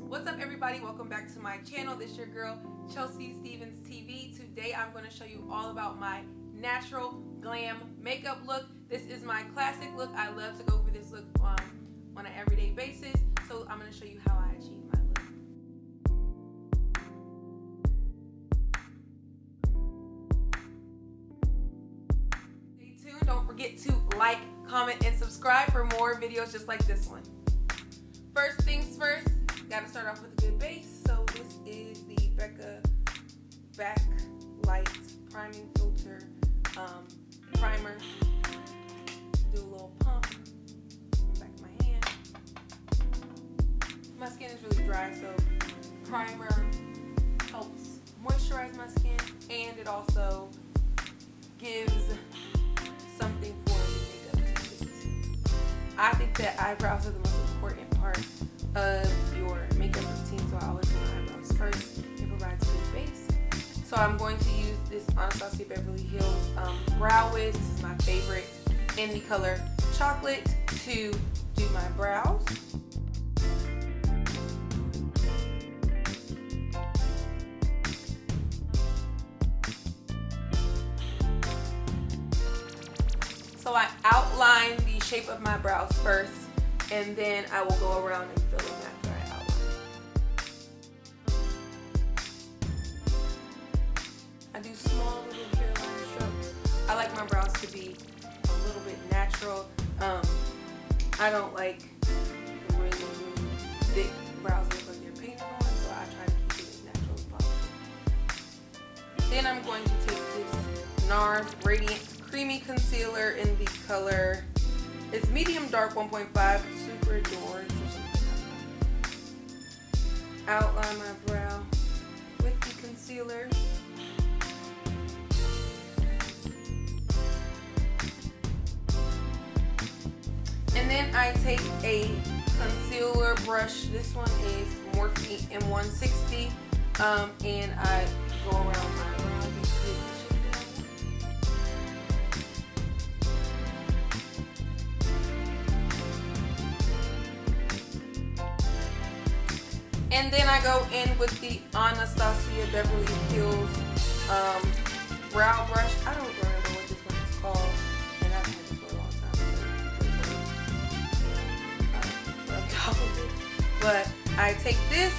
What's up, everybody? Welcome back to my channel. This is your girl Chelsea Stevens TV. Today I'm going to show you all about my natural glam makeup look. This is my classic look. I love to go for this look on an everyday basis, so I'm going to show you how I achieve my look. Stay tuned. Don't forget to like, comment, and subscribe for more videos just like this one. First things first, gotta start off with a good base. So this is the Becca Backlight Priming Filter primer. Do a little pump on the back of my hand. My skin is really dry, so primer helps moisturize my skin, and it also gives something for the makeup to fit. I think that eyebrows are the most important part of your makeup routine, so I always do my eyebrows first. It provides a good base. So I'm going to use this Anastasia Beverly Hills brow wiz. This is my favorite, in the color chocolate, to do my brows. So I outline the shape of my brows first, and then I will go around and fill them after I outline. I do small little hairline strokes. I like my brows to be a little bit natural. I don't like really thick brows that look like they're painted on, so I try to keep it as natural as possible. Then I'm going to take this NARS Radiant Creamy Concealer in the color, it's medium dark 1.5, super adored or something like that. Outline my brow with the concealer. And then I take a concealer brush. This one is Morphe M160, and I go around my brows and create the shape that I want. And then I go in with the Anastasia Beverly Hills brow brush. I don't remember what this one is called, and I've had this for a long time. But I take this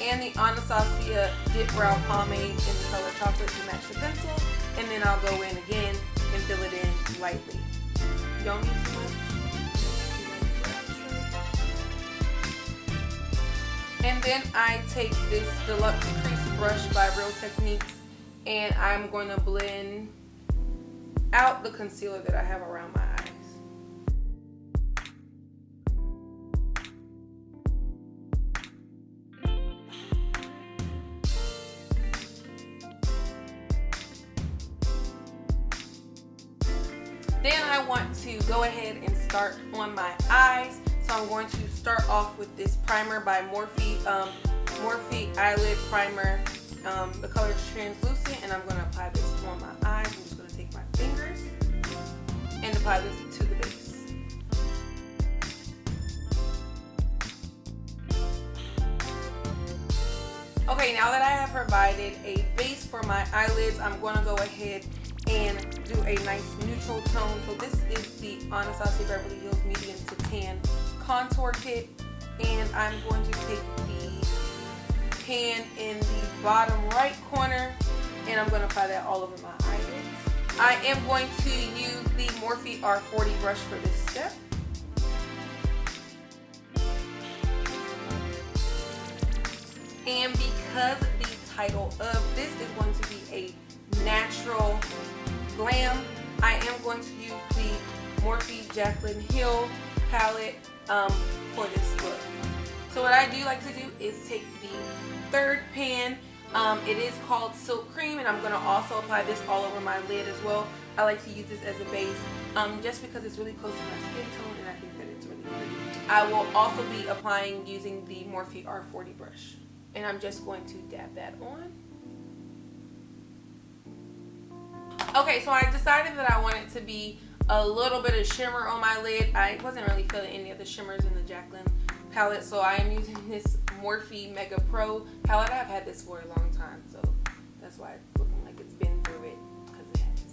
and the Anastasia Dip Brow Pomade in the color chocolate to match the pencil, and then I'll go in again and fill it in lightly. You don't need too much. And then I take this Deluxe Crease Brush by Real Techniques, and I'm going to blend out the concealer that I have around my eyes. Then I want to go ahead and start on my eyes. So I'm going to start off with this primer by Morphe Eyelid Primer. The color is translucent, and I'm going to apply this on my eyes. I'm just going to take my fingers and apply this to the base. Okay, now that I have provided a base for my eyelids, I'm going to go ahead and do a nice neutral tone. So this is the Anastasia Beverly Hills Medium to Tan Contour Kit, and I'm going to take the pan in the bottom right corner, and I'm going to apply that all over my eyelids. I am going to use the Morphe R40 brush for this step. And because the title of this is going to be a natural glam, I am going to use the Morphe Jaclyn Hill palette for this look. So what I do like to do is take the third pan. It is called Silk Cream, and I'm going to also apply this all over my lid as well. I like to use this as a base just because it's really close to my skin tone, and I think that it's really pretty. I will also be applying using the Morphe R40 brush, and I'm just going to dab that on. Okay, so I decided that I wanted to be a little bit of shimmer on my lid. I wasn't really feeling any of the shimmers in the Jaclyn palette, so I am using this Morphe Mega Pro palette. I've had this for a long time, so that's why it's looking like it's been through it, because it has.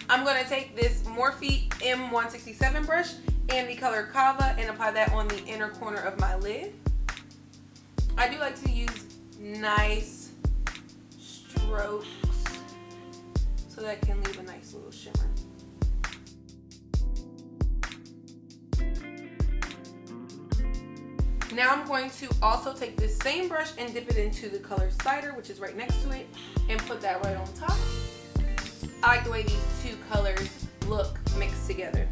I'm going to take this Morphe M167 brush and the color Kava and apply that on the inner corner of my lid. I do like to use nice strokes so that can leave a nice little shimmer. Now I'm going to also take this same brush and dip it into the color Cider, which is right next to it, and put that right on top. I like the way these two colors look mixed together.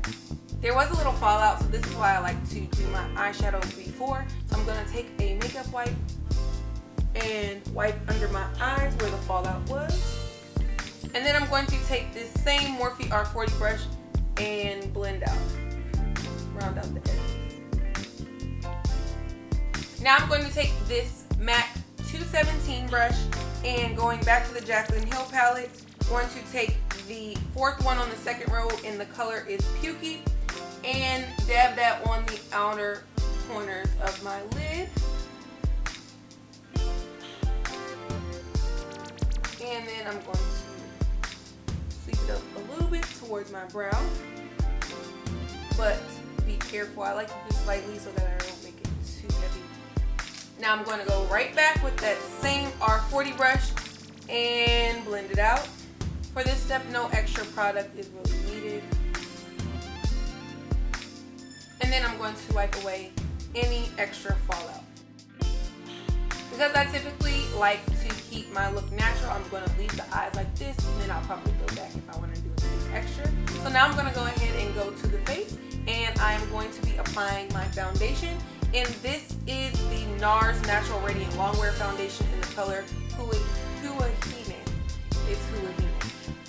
There was a little fallout, so this is why I like to do my eyeshadow before. So I'm going to take a makeup wipe and wipe under my eyes where the fallout was. And then I'm going to take this same Morphe R40 brush and blend out, round out the edges. Now I'm going to take this MAC 217 brush and going back to the Jaclyn Hill palette, going to take the fourth one on the second row and the color is Pukey and dab that on the outer corners of my lid. And then I'm going to sweep it up a little bit towards my brow, but be careful. I like to do slightly so that I don't make it too heavy. Now I'm going to go right back with that same R40 brush and blend it out. For this step, no extra product is really needed. And then I'm going to wipe away any extra fallout. Because I typically like to keep my look natural, I'm going to leave the eyes like this, and then I'll probably go back if I want to do anything extra. So now I'm going to go ahead and go to the face, and I'm going to be applying my foundation. And this is the NARS Natural Radiant Longwear Foundation in the color Hua Hime. It's Hua Hime.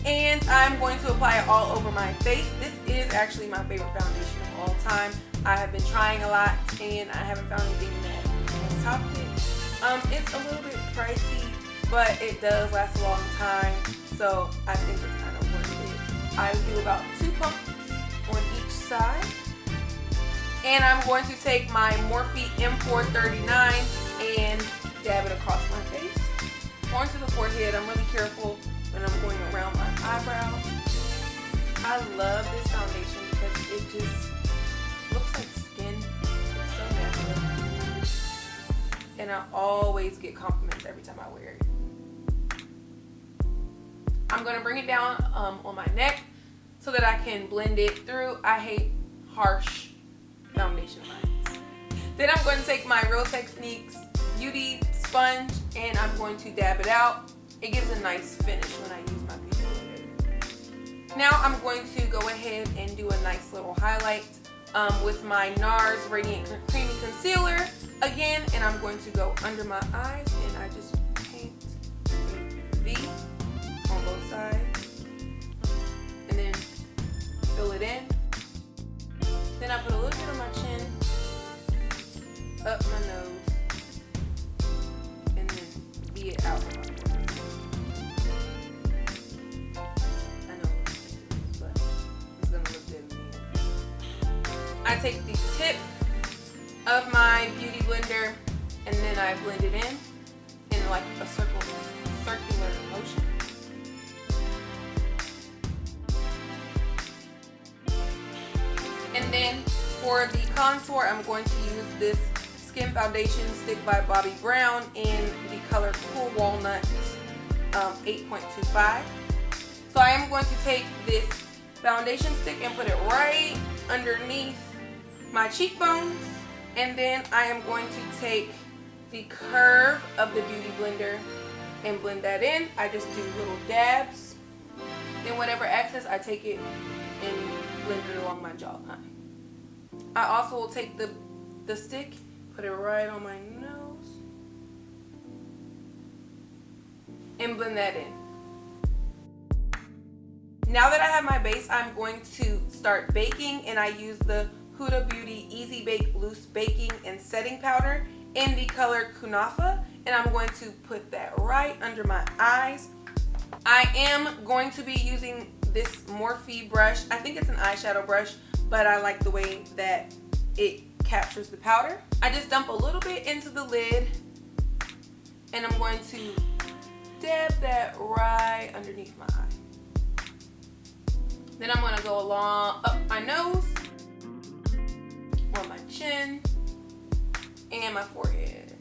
And I'm going to apply it all over my face. This is actually my favorite foundation of all time. I have been trying a lot, and I haven't found anything that has topped it. It's a little bit pricey, but it does last a long time, so I think it's kind of worth it. I do about 2 pumps on each side. And I'm going to take my Morphe M439 and dab it across my face. Onto the forehead. I'm really careful when I'm going around my eyebrows. I love this foundation because it just looks like skin. It's so natural. And I always get compliments every time I wear it. I'm going to bring it down on my neck so that I can blend it through. I hate harsh foundation lines. Then I'm going to take my Real Techniques beauty sponge and I'm going to dab it out. It gives a nice finish when I use my beauty blender. Now I'm going to go ahead and do a nice little highlight with my NARS Radiant Creamy Concealer again, and I'm going to go under my eyes and I just paint a V on both sides and then fill it in. Then I put a little bit on my chin, up my nose, and then V it out of my forehead. I know it's but it's gonna look good to me. I take the tip of my beauty blender and then I blend it in like a circular motion. And then for the contour, I'm going to use this Skin Foundation Stick by Bobbi Brown in the color Cool Walnut 8.25. So I am going to take this foundation stick and put it right underneath my cheekbones. And then I am going to take the curve of the beauty blender and blend that in. I just do little dabs. Then whatever excess, I take it and blend it along my jawline. I also will take the stick, put it right on my nose, and blend that in. Now that I have my base, I'm going to start baking, and I use the Huda Beauty Easy Bake Loose Baking and Setting Powder in the color Kunafa, and I'm going to put that right under my eyes. I am going to be using this Morphe brush. I think it's an eyeshadow brush, but I like the way that it captures the powder. I just dump a little bit into the lid, and I'm going to dab that right underneath my eye. Then I'm going to go along up my nose, on my chin, and my forehead.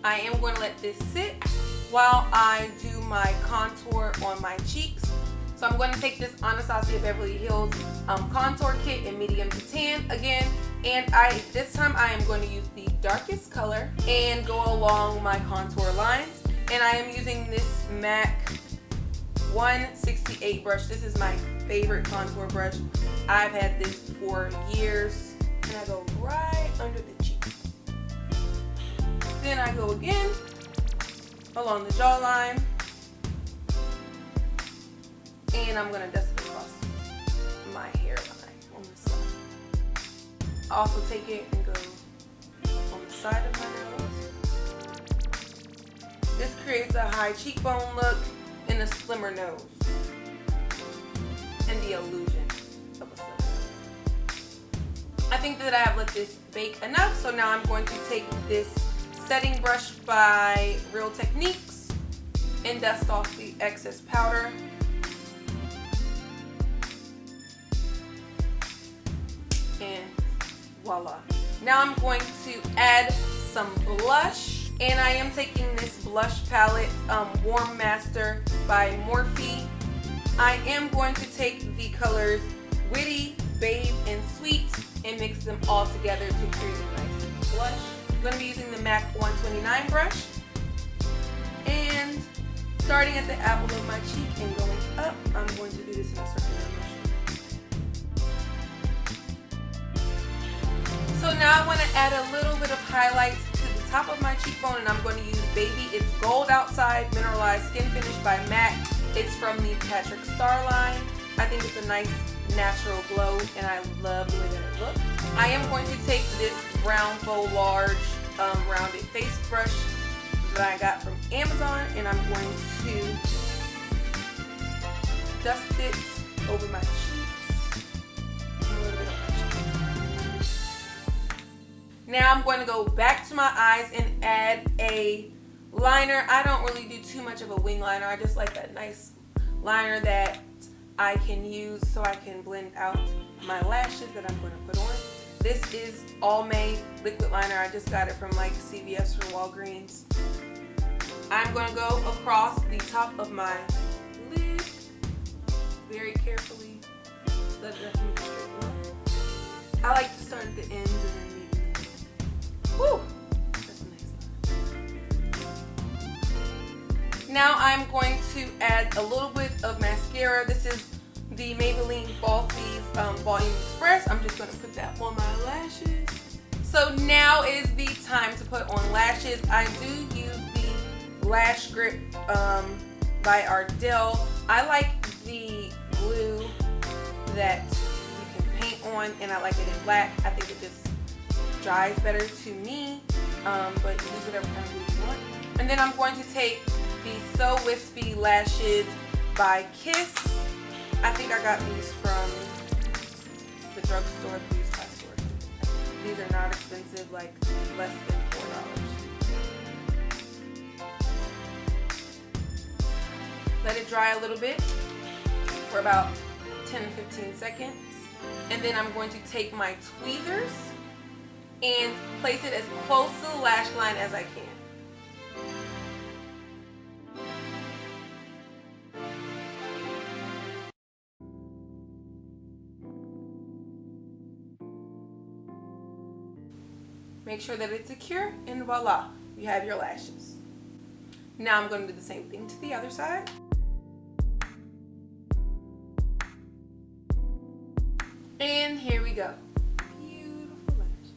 I am going to let this sit while I do my contour on my cheeks. So I'm going to take this Anastasia Beverly Hills contour kit in medium to tan again, and this time I am going to use the darkest color and go along my contour lines. And I am using this MAC 168 brush. This is my favorite contour brush. I've had this for years, and I go right under the cheek. Then I go again along the jawline, and I'm gonna dust it across my hairline on the side. I also take it and go on the side of my nose. This creates a high cheekbone look and a slimmer nose, and the illusion of a slimmer nose. I think that I have let this bake enough, so now I'm going to take this setting brush by Real Techniques and dust off the excess powder. And voila. Now I'm going to add some blush. And I am taking this blush palette, Warm Master by Morphe. I am going to take the colors Witty, Babe, and Sweet and mix them all together to create a nice blush. I'm going to be using the MAC 129 brush. And starting at the apple of my cheek and going up, I'm going to do this in a circular motion. So now I want to add a little bit of highlight top of my cheekbone, and I'm going to use Baby It's Gold Outside Mineralized Skin Finish by MAC. It's from the Patrick Star line. I think it's a nice natural glow, and I love the way that it looks. I am going to take this brown faux large rounded face brush that I got from Amazon, and I'm going to dust it over my cheeks, and a little bit on my cheek. Now I'm going to go back to my eyes and add a liner. I don't really do too much of a wing liner. I just like that nice liner that I can use so I can blend out my lashes that I'm going to put on. This is Almay liquid liner. I just got it from like CVS or Walgreens. I'm going to go across the top of my lid very carefully. Let it move straight line. I like to start at the ends and then leave it in the middle. Woo! That's a nice line. Now I'm going to add a little bit of mascara. This is the Maybelline Falsies Volume Express. I'm just going to put that on my lashes. So now is the time to put on lashes. I do use the Lash Grip by Ardell. I like the glue that you can paint on, and I like it in black. I think it just dries better to me, but use whatever kind of glue you want. And then I'm going to take the So Wispy Lashes by Kiss. I think I got these from the drugstore, the beauty supply store. These are not expensive, like less than $4. Let it dry a little bit for about 10 to 15 seconds. And then I'm going to take my tweezers and place it as close to the lash line as I can. Make sure that it's secure, and voila, you have your lashes. Now I'm going to do the same thing to the other side. And here we go. Beautiful lashes.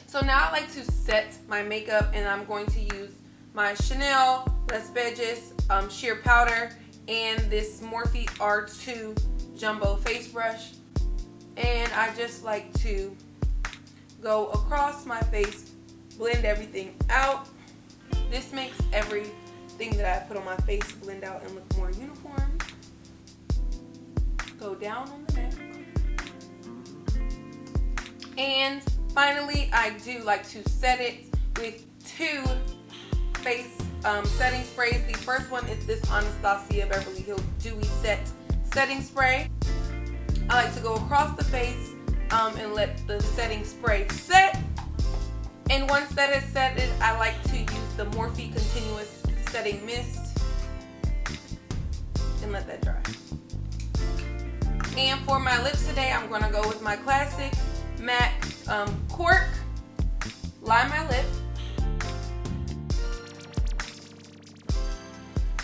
So now I like to set my makeup, and I'm going to use my Chanel Les Beges sheer powder and this Morphe R2 jumbo face brush. And I just like to go across my face, blend everything out. This makes everything that I put on my face blend out and look more uniform. Go down on the neck. And finally, I do like to set it with two face setting sprays. The first one is this Anastasia Beverly Hills Dewy Set Setting Spray. I like to go across the face and let the setting spray set. And once that is set, I like to use the Morphe Continuous Setting Mist and let that dry. And for my lips today, I'm going to go with my classic MAC Cork Line My Lip.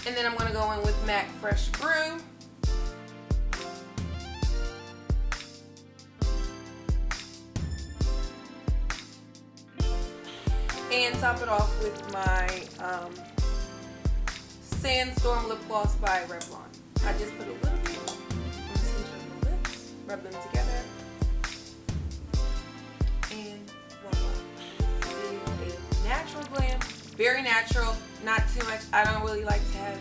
And then I'm going to go in with MAC Fresh Brew. And top it off with my Sandstorm Lip Gloss by Revlon. I just put a little bit on the center of the lips, rub them together, and voila. This is a natural glam, very natural, not too much. I don't really like to have